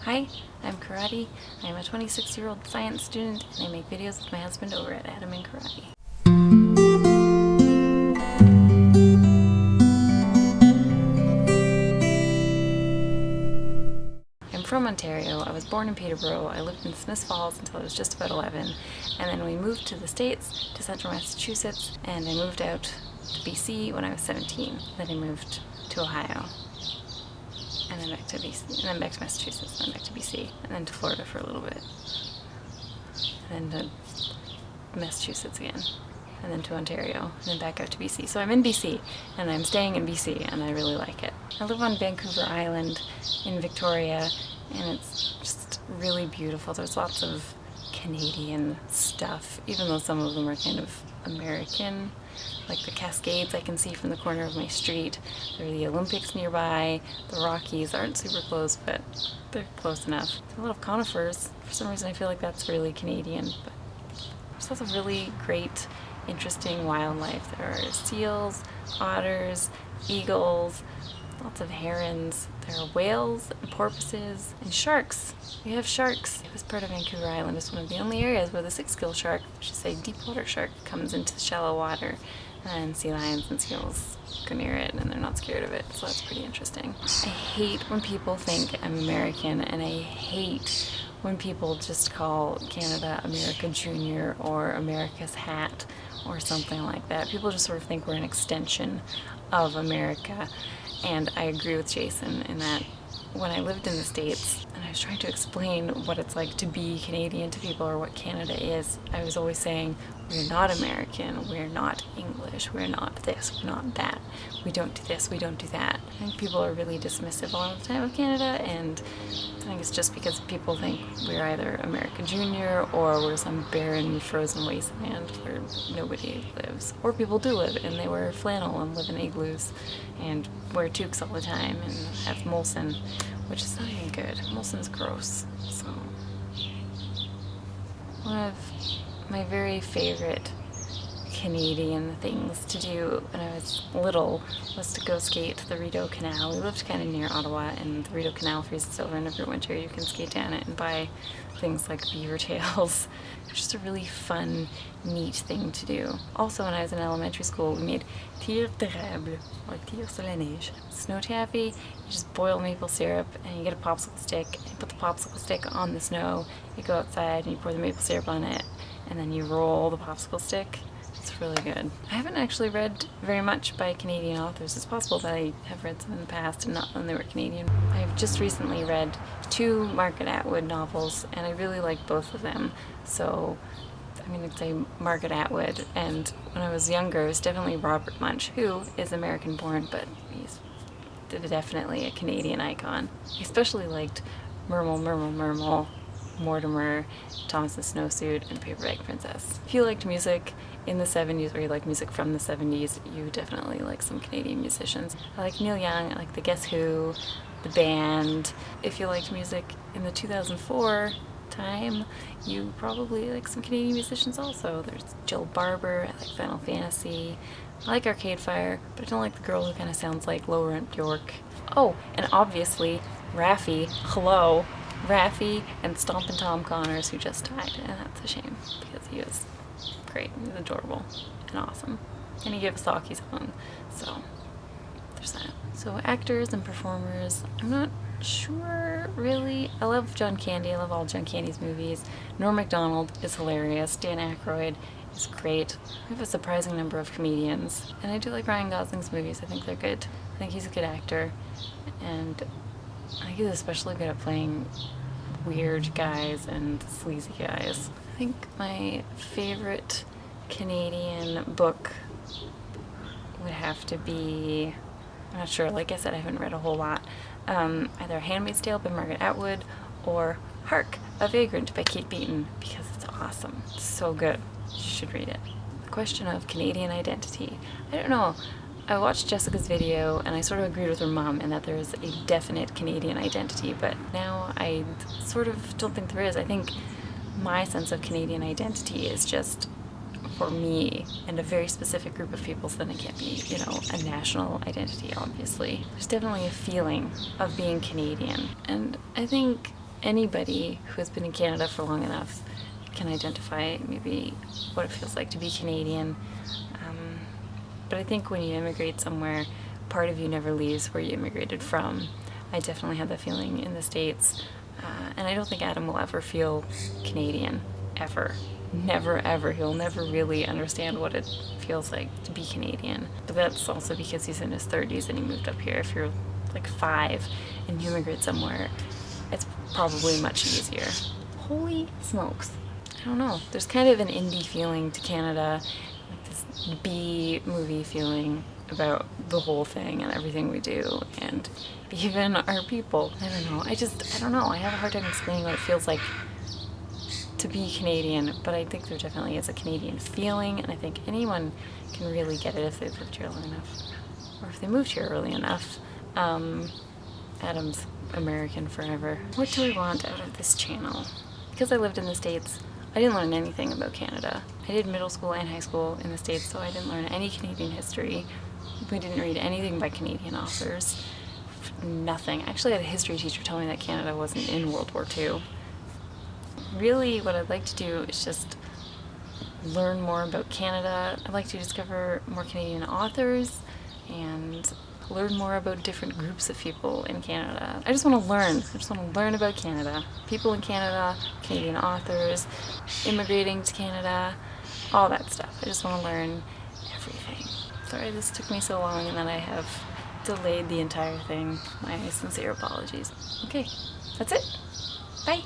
Hi, I'm Karate. I'm a 26-year-old science student and I make videos with my husband over at Adam and Karate. I'm from Ontario. I was born in Peterborough. I lived in Smiths Falls until I was just about 11. And then we moved to the States, to central Massachusetts, and I moved out to BC when I was 17. Then I moved to Ohio. And then back to BC, and then back to Massachusetts, and then back to BC, and then to Florida for a little bit. And then to Massachusetts again, and then to Ontario, and then back out to BC. So I'm in BC, and I'm staying in BC, and I really like it. I live on Vancouver Island in Victoria, and it's just really beautiful. There's lots of Canadian stuff, even though some of them are kind of American. Like the Cascades I can see from the corner of my street. There are the Olympics nearby. The Rockies aren't super close, but they're close enough. There's a lot of conifers. For some reason I feel like that's really Canadian, but there's lots of really great, interesting wildlife. There are seals, otters, eagles, lots of herons. There are whales and porpoises and sharks. We have sharks. This part of Vancouver Island is one of the only areas where the six-gill shark, which is a deep water shark, comes into the shallow water, and sea lions and seals go near it and they're not scared of it, so that's pretty interesting. I hate when people think I'm American, and I hate when people just call Canada America Junior or America's hat or something like that. People just sort of think we're an extension of America. And I agree with Jason in that when I lived in the States and I was trying to explain what it's like to be Canadian to people or what Canada is, I was always saying, we're not American, we're not English, we're not this, we're not that, we don't do this, we don't do that. I think people are really dismissive a lot of the time of Canada, and I think it's just because people think we're either America Junior or we're some barren, frozen wasteland where nobody lives. Or people do live, and they wear flannel and live in igloos and wear toques all the time and have Molson, which is not even good. Molson's gross. So, one of my very favorite Canadian things to do when I was little was to go skate the Rideau Canal. We lived kind of near Ottawa, and the Rideau Canal freezes over, and every winter you can skate down it and buy things like Beavertails. It's just a really fun, neat thing to do. Also, when I was in elementary school, we made tir d'érable, or tir sur la neige. Snow taffy, you just boil maple syrup, and you get a popsicle stick, and you put the popsicle stick on the snow, you go outside, and you pour the maple syrup on it, and then you roll the popsicle stick. It's really good. I haven't actually read very much by Canadian authors. It's possible that I have read some in the past and not when they were Canadian. I've just recently read 2 Margaret Atwood novels, and I really like both of them. So I'm going to say Margaret Atwood, and when I was younger it was definitely Robert Munsch, who is American born, but he's definitely a Canadian icon. I especially liked Merle, Merle, Merle, Mortimer, Thomas the Snowsuit, and Paperback Princess. If you liked music in the 70s, or you like music from the 70s, you definitely like some Canadian musicians. I like Neil Young, I like the Guess Who, the band. If you liked music in the 2004 time, you probably like some Canadian musicians also. There's Jill Barber, I like Final Fantasy, I like Arcade Fire, but I don't like the girl who kind of sounds like Laurent Bjork. Oh, and obviously Raffi, hello, Raffi and Stompin' Tom Connors, who just died, and that's a shame because he was great. He was adorable and awesome, and he gave us the hockey song, so there's that. So actors and performers, I'm not sure really. I love John Candy. I love all John Candy's movies. Norm Macdonald is hilarious. Dan Aykroyd is great. We have a surprising number of comedians, and I do like Ryan Gosling's movies. I think they're good. I think he's a good actor, and I think he's especially good at playing weird guys and sleazy guys. I think my favorite Canadian book would have to be, I'm not sure, like I said, I haven't read a whole lot. Either Handmaid's Tale by Margaret Atwood or Hark! A Vagrant by Kate Beaton, because it's awesome. It's so good. You should read it. The question of Canadian identity. I don't know. I watched Jessica's video and I sort of agreed with her mom in that there is a definite Canadian identity, but now I sort of don't think there is. I think my sense of Canadian identity is just for me and a very specific group of people, so then it can't be, you know, a national identity, obviously. There's definitely a feeling of being Canadian, and I think anybody who has been in Canada for long enough can identify maybe what it feels like to be Canadian. But I think when you immigrate somewhere, part of you never leaves where you immigrated from. I definitely had that feeling in the States. And I don't think Adam will ever feel Canadian, ever. Never, ever. He'll never really understand what it feels like to be Canadian. But that's also because he's in his 30s and he moved up here. If you're like 5 and you immigrate somewhere, it's probably much easier. Holy smokes. I don't know. There's kind of an indie feeling to Canada, like this B-movie feeling about the whole thing and everything we do, and even our people. I don't know. I don't know. I have a hard time explaining what it feels like to be Canadian, but I think there definitely is a Canadian feeling, and I think anyone can really get it if they've lived here long enough, or if they moved here early enough. Adam's American forever. What do we want out of this channel? Because I lived in the States, I didn't learn anything about Canada. I did middle school and high school in the States, so I didn't learn any Canadian history. We didn't read anything by Canadian authors. Nothing. Actually, I had a history teacher tell me that Canada wasn't in World War II. Really, what I'd like to do is just learn more about Canada. I'd like to discover more Canadian authors and learn more about different groups of people in Canada. I just want to learn. I just want to learn about Canada. People in Canada, Canadian authors, immigrating to Canada, all that stuff. I just want to learn everything. Sorry this took me so long and then I have delayed the entire thing. My sincere apologies. Okay, that's it. Bye.